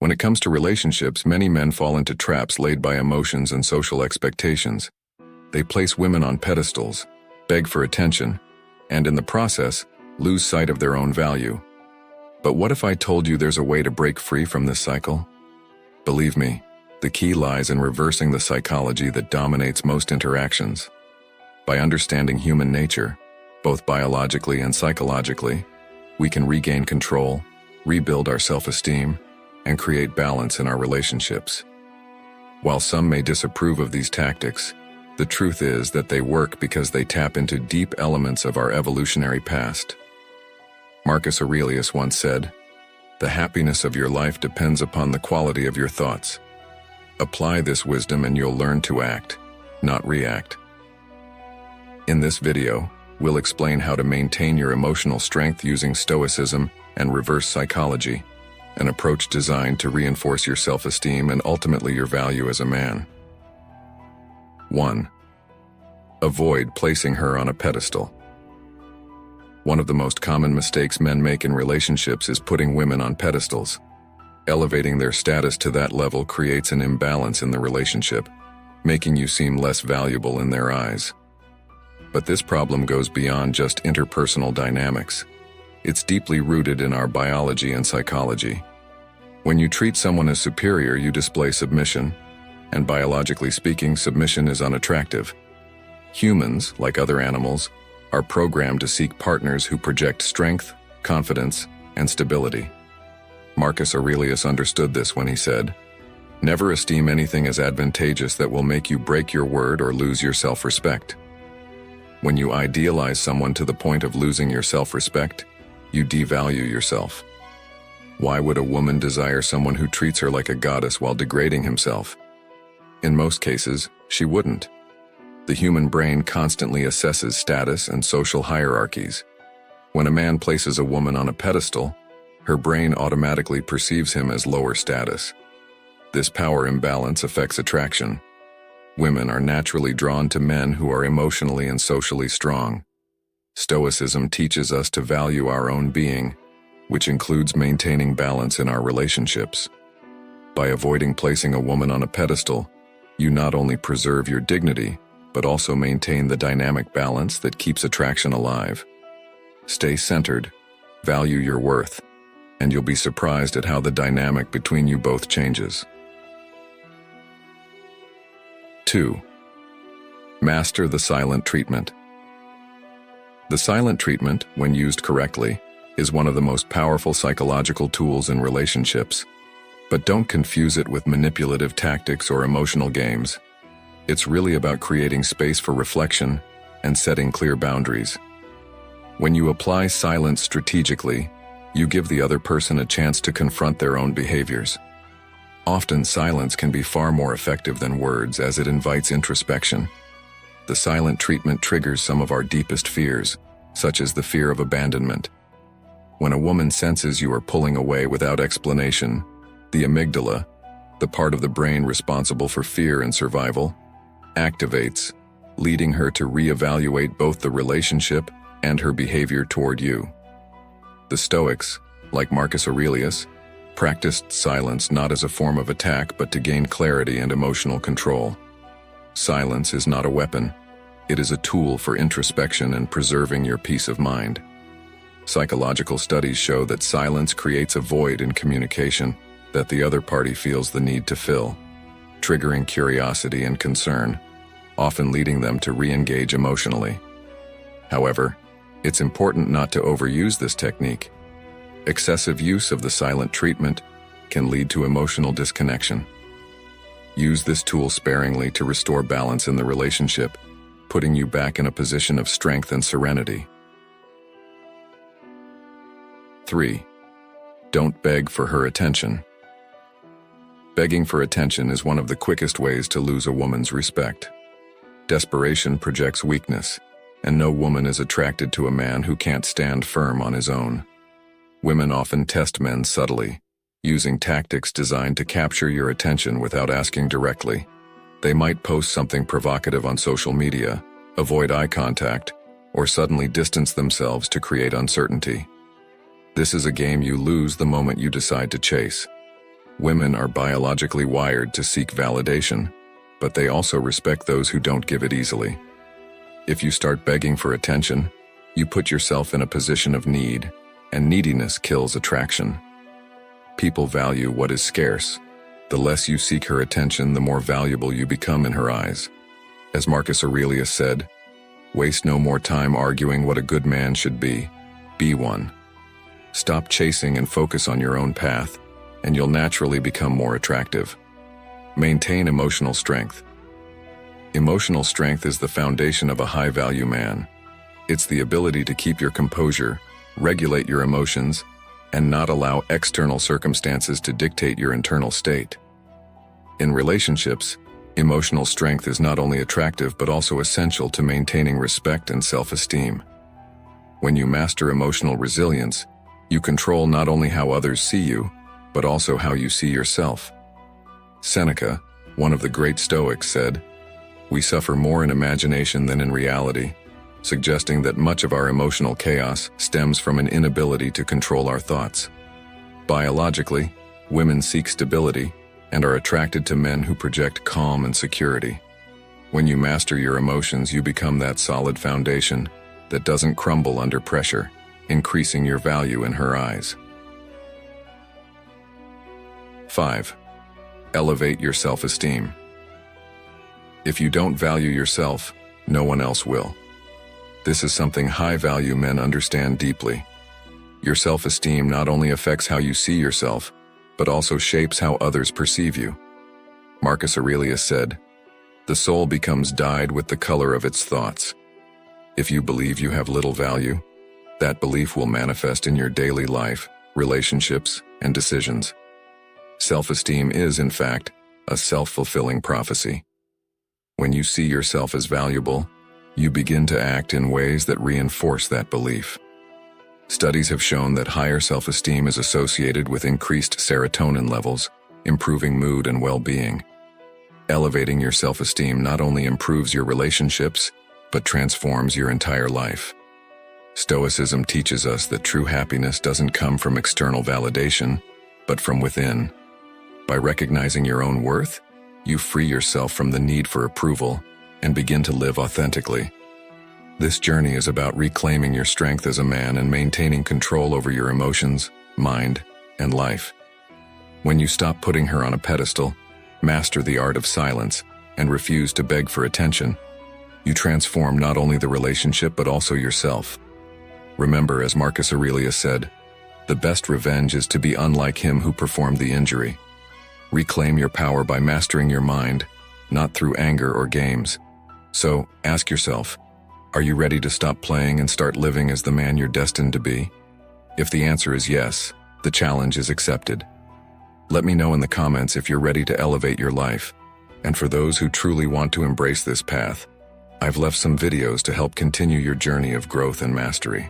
When it comes to relationships, many men fall into traps laid by emotions and social expectations. They place women on pedestals, beg for attention, and in the process, lose sight of their own value. But what if I told you there's a way to break free from this cycle? Believe me, the key lies in reversing the psychology that dominates most interactions. By understanding human nature, both biologically and psychologically, we can regain control, rebuild our self-esteem, and create balance in our relationships. While some may disapprove of these tactics, the truth is that they work because they tap into deep elements of our evolutionary past. Marcus Aurelius once said, "The happiness of your life depends upon the quality of your thoughts." Apply this wisdom and you'll learn to act, not react. In this video, we'll explain how to maintain your emotional strength using Stoicism and reverse psychology, an approach designed to reinforce your self-esteem and ultimately your value as a man. 1. Avoid placing her on a pedestal. One of the most common mistakes men make in relationships is putting women on pedestals. Elevating their status to that level creates an imbalance in the relationship, making you seem less valuable in their eyes. But this problem goes beyond just interpersonal dynamics. It's deeply rooted in our biology and psychology. When you treat someone as superior, you display submission, and biologically speaking, submission is unattractive. Humans, like other animals, are programmed to seek partners who project strength, confidence, and stability. Marcus Aurelius understood this when he said, "Never esteem anything as advantageous that will make you break your word or lose your self-respect." When you idealize someone to the point of losing your self-respect, you devalue yourself. Why would a woman desire someone who treats her like a goddess while degrading himself? In most cases, she wouldn't. The human brain constantly assesses status and social hierarchies. When a man places a woman on a pedestal, her brain automatically perceives him as lower status. This power imbalance affects attraction. Women are naturally drawn to men who are emotionally and socially strong. Stoicism teaches us to value our own being, which includes maintaining balance in our relationships. By avoiding placing a woman on a pedestal, you not only preserve your dignity, but also maintain the dynamic balance that keeps attraction alive. Stay centered, value your worth, and you'll be surprised at how the dynamic between you both changes. 2. Master the silent treatment. The silent treatment, when used correctly, is one of the most powerful psychological tools in relationships. But don't confuse it with manipulative tactics or emotional games. It's really about creating space for reflection and setting clear boundaries. When you apply silence strategically, you give the other person a chance to confront their own behaviors. Often silence can be far more effective than words as it invites introspection. The silent treatment triggers some of our deepest fears, such as the fear of abandonment. When a woman senses you are pulling away without explanation, the amygdala, the part of the brain responsible for fear and survival, activates, leading her to reevaluate both the relationship and her behavior toward you. The Stoics, like Marcus Aurelius, practiced silence not as a form of attack but to gain clarity and emotional control. Silence is not a weapon. It is a tool for introspection and preserving your peace of mind. Psychological studies show that silence creates a void in communication that the other party feels the need to fill, triggering curiosity and concern, often leading them to re-engage emotionally. However, it's important not to overuse this technique. Excessive use of the silent treatment can lead to emotional disconnection. Use this tool sparingly to restore balance in the relationship, putting you back in a position of strength and serenity. 3. Don't beg for her attention. Begging for attention is one of the quickest ways to lose a woman's respect. Desperation projects weakness, and no woman is attracted to a man who can't stand firm on his own. Women often test men subtly, using tactics designed to capture your attention without asking directly. They might post something provocative on social media, avoid eye contact, or suddenly distance themselves to create uncertainty. This is a game you lose the moment you decide to chase. Women are biologically wired to seek validation, but they also respect those who don't give it easily. If you start begging for attention, you put yourself in a position of need, and neediness kills attraction. People value what is scarce. The less you seek her attention, the more valuable you become in her eyes. As Marcus Aurelius said, "Waste no more time arguing what a good man should be. Be one." Stop chasing and focus on your own path, and you'll naturally become more attractive. Maintain emotional strength. Emotional strength is the foundation of a high-value man. It's the ability to keep your composure, regulate your emotions, and not allow external circumstances to dictate your internal state. In relationships, emotional strength is not only attractive but also essential to maintaining respect and self-esteem. When you master emotional resilience, you control not only how others see you, but also how you see yourself. Seneca, one of the great Stoics, said, "We suffer more in imagination than in reality," suggesting that much of our emotional chaos stems from an inability to control our thoughts. Biologically, women seek stability and are attracted to men who project calm and security. When you master your emotions, you become that solid foundation that doesn't crumble under pressure, increasing your value in her eyes. 5. Elevate your self-esteem. If you don't value yourself, no one else will. This is something high-value men understand deeply. Your self-esteem not only affects how you see yourself, but also shapes how others perceive you. Marcus Aurelius said, "The soul becomes dyed with the color of its thoughts." If you believe you have little value, that belief will manifest in your daily life, relationships, and decisions. Self-esteem is, in fact, a self-fulfilling prophecy. When you see yourself as valuable, you begin to act in ways that reinforce that belief. Studies have shown that higher self-esteem is associated with increased serotonin levels, improving mood and well-being. Elevating your self-esteem not only improves your relationships, but transforms your entire life. Stoicism teaches us that true happiness doesn't come from external validation, but from within. By recognizing your own worth, you free yourself from the need for approval and begin to live authentically. This journey is about reclaiming your strength as a man and maintaining control over your emotions, mind, and life. When you stop putting her on a pedestal, master the art of silence, and refuse to beg for attention, you transform not only the relationship but also yourself. Remember, as Marcus Aurelius said, "The best revenge is to be unlike him who performed the injury." Reclaim your power by mastering your mind, not through anger or games. So, ask yourself, are you ready to stop playing and start living as the man you're destined to be? If the answer is yes, the challenge is accepted. Let me know in the comments if you're ready to elevate your life. And for those who truly want to embrace this path, I've left some videos to help continue your journey of growth and mastery.